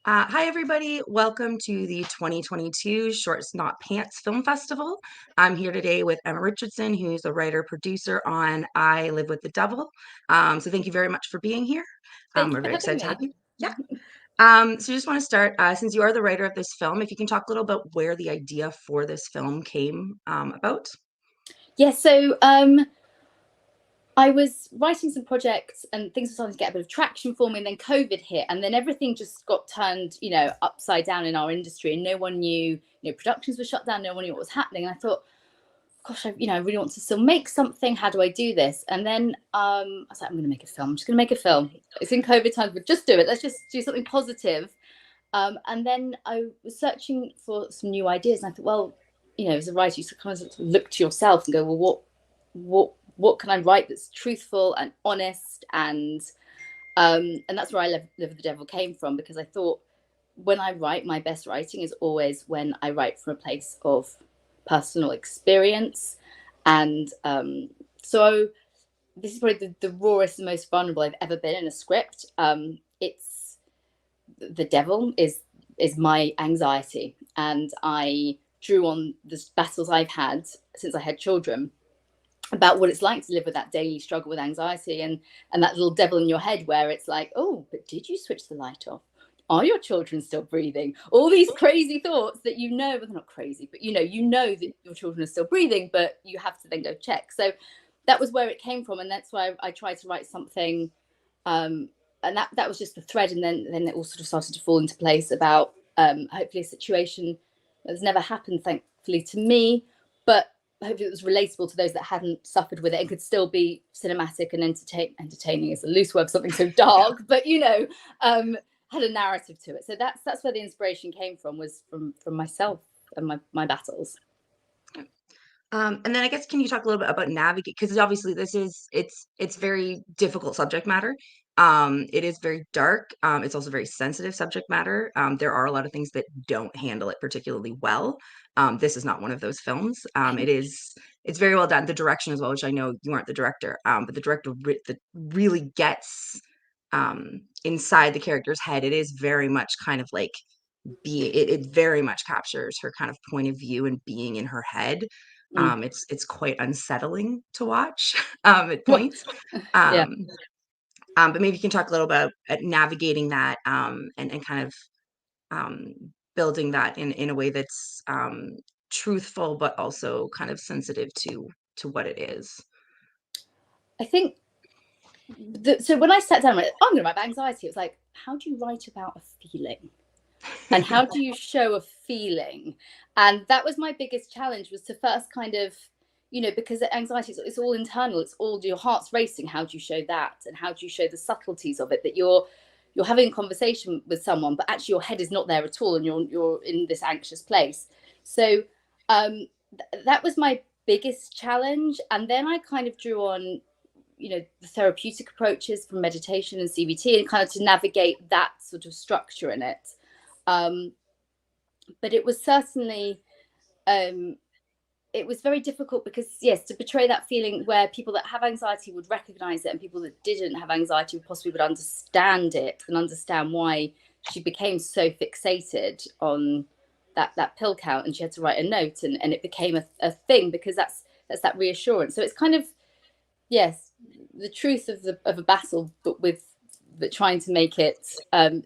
Hi, everybody. Welcome to the 2022 Shorts Not Pants Film Festival. I'm here today with Emma Richardson, who's a writer producer on I Live with the Devil. So thank you very much for being here. Thank you We're for very having excited to have me. you. Yeah. So just want to start, since you are the writer of this film, if you can talk a little about where the idea for this film came about. Yeah, so I was writing some projects and things were starting to get a bit of traction for me, and then COVID hit, and then everything just got turned, upside down in our industry, and no one knew, productions were shut down, no one knew what was happening, and I thought, gosh, I really want to still make something. How do I do this? And then I was like, I'm going to make a film. I'm just going to make a film. It's in COVID times, but just do it. Let's just do something positive. And then I was searching for some new ideas, and I thought, well, as a writer, you kind of look to yourself and go, well, what can I write that's truthful and honest, and that's where I Live with the Devil came from, because I thought when I write, my best writing is always when I write from a place of personal experience, and so this is probably the rawest and most vulnerable I've ever been in a script. It's the devil is my anxiety, and I drew on the battles I've had since I had children about what it's like to live with that daily struggle with anxiety, and that little devil in your head where it's like, oh, but did you switch the light off? Are your children still breathing? All these crazy thoughts that well, they're not crazy, but you know that your children are still breathing, but you have to then go check. So that was where it came from, and that's why I tried to write something, and that was just the thread, and then it all sort of started to fall into place about hopefully a situation that's never happened, thankfully, to me, but hopefully it was relatable to those that hadn't suffered with it and could still be cinematic and entertaining is a loose word, something so dark, but had a narrative to it. So that's where the inspiration came from, was from myself and my battles. And then I guess, can you talk a little bit about navigate? Because obviously it's very difficult subject matter. It is very dark. It's also very sensitive subject matter. There are a lot of things that don't handle it particularly well. This is not one of those films. It's very well done. The direction as well, which I know you aren't the director, but the director that really gets inside the character's head. It is very much kind of like it very much captures her kind of point of view and being in her head. It's quite unsettling to watch at points. Yeah. Um, but maybe you can talk a little about navigating that, and kind of building that in a way that's truthful, but also kind of sensitive to what it is. I think so when I sat down, I'm going to write about anxiety. It was like, how do you write about a feeling? And how do you show a feeling? And that was my biggest challenge, was to first kind of, because anxiety it's all internal, it's all your heart's racing. How do you show that? And how do you show the subtleties of it, that you're having a conversation with someone, but actually your head is not there at all, and you're in this anxious place. So that was my biggest challenge. And then I kind of drew on the therapeutic approaches from meditation and CBT, and kind of to navigate that sort of structure in it. But it was certainly it was very difficult, because yes, to portray that feeling where people that have anxiety would recognize it, and people that didn't have anxiety possibly would understand it and understand why she became so fixated on that pill count, and she had to write a note, and it became a thing, because that's that reassurance. So it's kind of, yes, the truth of a battle, but trying to make it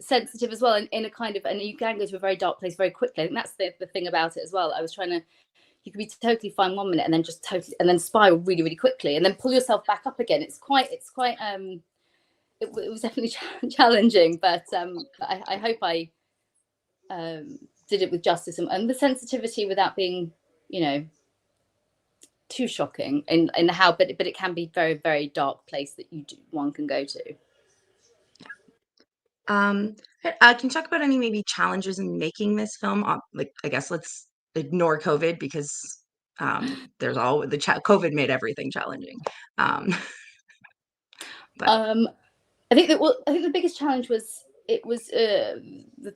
sensitive as well, and in a kind of, and you can go to a very dark place very quickly. I think that's the thing about it as well. I was trying to, you could be totally fine 1 minute, and then just totally, and then spiral really, really quickly, and then pull yourself back up again. It's quite it was definitely challenging, but I hope I did it with justice and the sensitivity, without being, too shocking in how, but it can be very, very dark place that one can go to. Can you talk about any maybe challenges in making this film? Like, I guess let's ignore COVID, because there's all COVID made everything challenging. But I think the biggest challenge was, it was the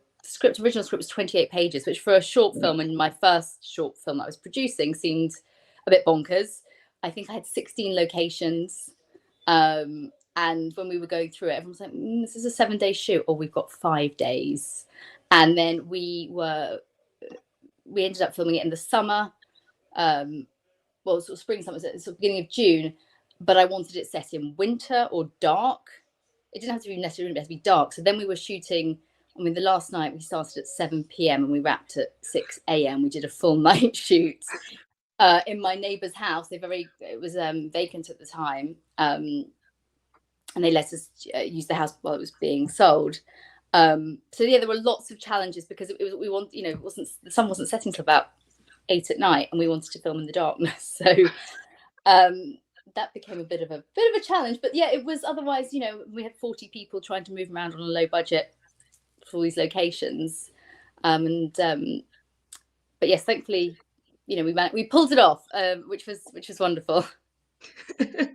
original script was 28 pages, which for a short film, and my first short film that I was producing, seemed a bit bonkers. I think I had 16 locations. And when we were going through it, everyone was like, this is a 7-day shoot, or we've got 5 days. And then we ended up filming it in the summer, well, sort of spring, summer, sort of beginning of June. But I wanted it set in winter or dark. It didn't have to be necessarily have to be dark. So then we were shooting. I mean, the last night we started at 7 p.m. and we wrapped at 6 a.m. We did a full night shoot in my neighbour's house. It was vacant at the time, and they let us use the house while it was being sold. So yeah, there were lots of challenges because the sun wasn't setting till about 8 at night, and we wanted to film in the darkness. So that became a bit of a challenge. But yeah, it was otherwise, we had 40 people trying to move around on a low budget for all these locations, but yes, thankfully, we pulled it off, which was wonderful. Yeah,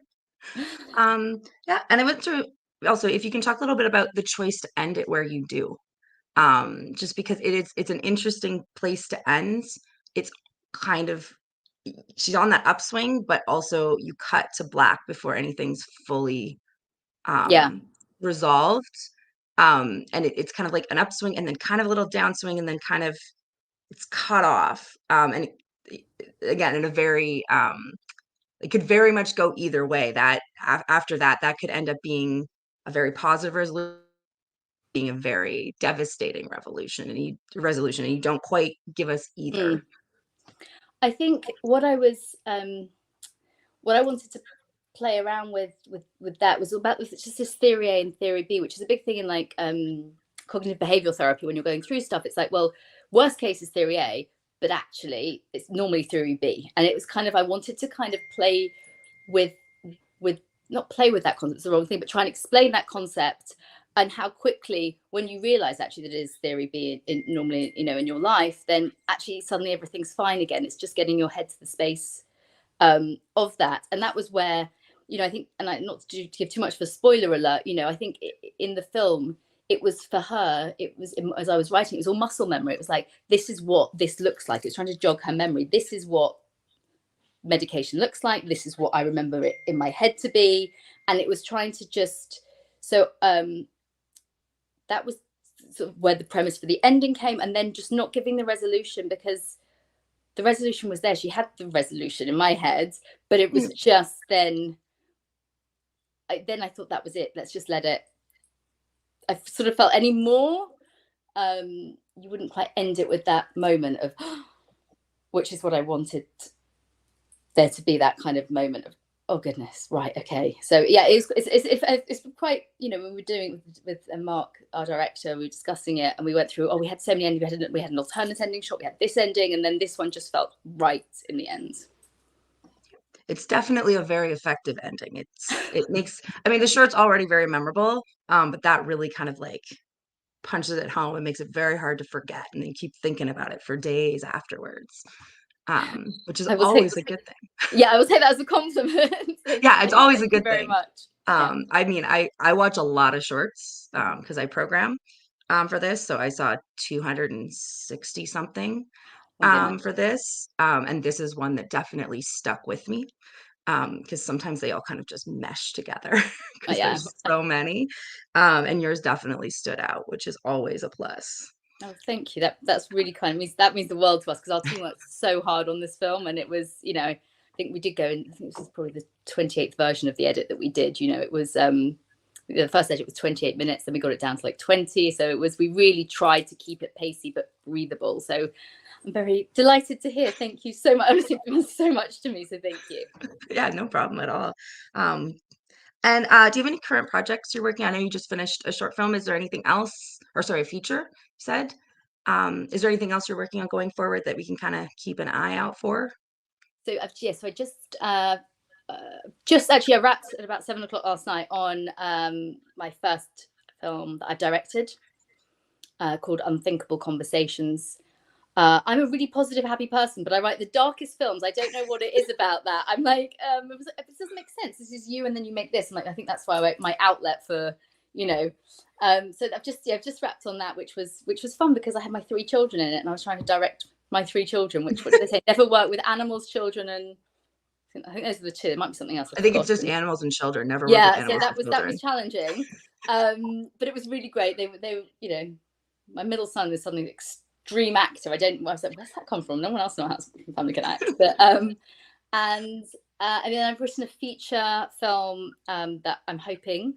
and I went through also, if you can talk a little bit about the choice to end it where you do, just because it's an interesting place to end. It's kind of she's on that upswing, but also you cut to black before anything's fully Yeah. resolved. And it's kind of like an upswing and then kind of a little downswing and then kind of it's cut off. Again, in a very it could very much go either way. That after that could end up being a very positive resolution, being a very devastating resolution, and you don't quite give us either. I think what I wanted to play around with that was about just this theory A and theory B, which is a big thing in like cognitive behavioral therapy. When you're going through stuff, it's like, well, worst case is theory A, but actually it's normally theory B. And it was kind of, I wanted to kind of play with not play with that concept, it's the wrong thing, but try and explain that concept, and how quickly, when you realize actually that it is theory B normally, in your life, then actually suddenly everything's fine again. It's just getting your head to the space of that. And that was where, I think, and not to give too much of a spoiler alert, I think in the film, it was for her, it was, as I was writing, it was all muscle memory. It was like, this is what this looks like. It's trying to jog her memory. This is what medication looks like. This is what I remember it in my head to be. And it was trying to just, so that was sort of where the premise for the ending came, and then just not giving the resolution, because the resolution was there. She had the resolution in my head, but it was just then I thought that was it. Let's just let it. I sort of felt any more, you wouldn't quite end it with that moment of, which is what I wanted there to be, that kind of moment of, oh goodness, right, okay. So yeah, it's quite, when we were doing with Mark, our director, we were discussing it, and we went through, we had so many endings. We had an alternate ending shot, we had this ending, and then this one just felt right in the end. It's definitely a very effective ending. It makes, I mean, the short's already very memorable, but that really kind of like punches it home and makes it very hard to forget, and then keep thinking about it for days afterwards, which is always a good thing. Yeah, I will say that as a compliment. Yeah, it's always a good very thing. much. I mean, I watch a lot of shorts because I program for this, so I saw 260 something for this, and this is one that definitely stuck with me, because sometimes they all kind of just mesh together because there's so many, and yours definitely stood out, which is always a plus. Oh, thank you. That's really kind. That means the world to us, because our team worked so hard on this film, and it was, I think we did go in. I think this is probably the 28th version of the edit that we did. It was the first edit was 28 minutes, then we got it down to like 20. So we really tried to keep it pacey but breathable. So I'm very delighted to hear. Thank you so much. It means so much to me. So thank you. Yeah, no problem at all. And do you have any current projects you're working on? I know you just finished a short film. Is there anything else, or sorry, a feature, you said? Is there anything else you're working on going forward that we can kind of keep an eye out for? So so I just actually, I wrapped at about 7 o'clock last night on my first film that I directed, called Unthinkable Conversations. I'm a really positive, happy person, but I write the darkest films. I don't know what it is about that. I'm like, it doesn't make sense. This is you, and then you make this. I'm like, I think that's why my outlet for, so I've just wrapped on that, which was fun, because I had my 3 children in it, and I was trying to direct my 3 children, which, what did they say? Never work with animals, children, and I think those are the 2. There might be something else. I think it's just animals and children. Never work with animals. So that was challenging, but it was really great. They my middle son is suddenly an extreme actor. I was like, where's that come from? No one else knows how family can act. But and then I've written a feature film that I'm hoping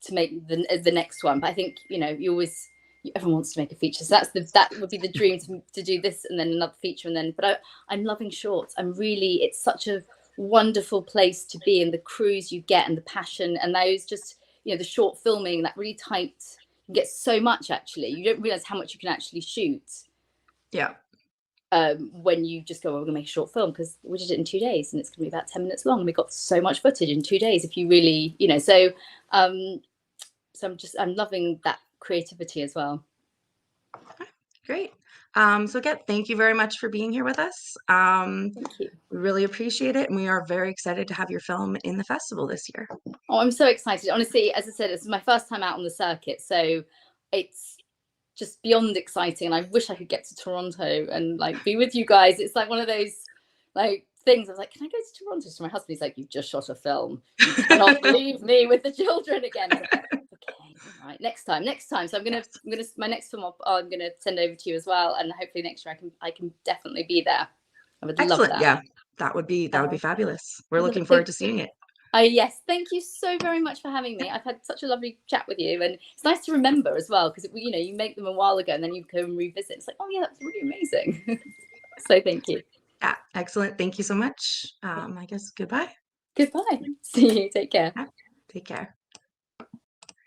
to make the next one. But I think, you know, everyone wants to make a feature, so that would be the dream, to do this and then another feature, and then. But I'm loving shorts. it's such a wonderful place to be, and the crews you get and the passion and those, just, you know, the short filming, that really tight. You get so much, actually. You don't realize how much you can actually shoot. Yeah. When you just go, well, we're gonna make a short film, because we did it in 2 days and it's gonna be about 10 minutes long, and we got so much footage in 2 days, if you really, you know. So I'm loving that creativity as well. Great. So again, thank you very much for being here with us. Thank you. We really appreciate it, and we are very excited to have your film in the festival this year. Oh, I'm so excited. Honestly, as I said, it's my first time out on the circuit, so it's just beyond exciting. And I wish I could get to Toronto and like be with you guys. It's like one of those like things. I was like, can I go to Toronto? So my husband's like, you've just shot a film. You cannot leave me with the children again. Like, okay, all right, next time. So I'm gonna my next film I'm gonna send over to you as well, and hopefully next year I can definitely be there. I would love Excellent. that. Yeah, that would be fabulous. We're looking Brilliant. forward to seeing it. Yes, thank you so very much for having me. I've had such a lovely chat with you, and it's nice to remember as well, because, you know, you make them a while ago and then you come and revisit. It's like, oh yeah, that's really amazing. So thank you. Yeah, excellent. Thank you so much. I guess goodbye. Goodbye. See you. Take care. Yeah, take care.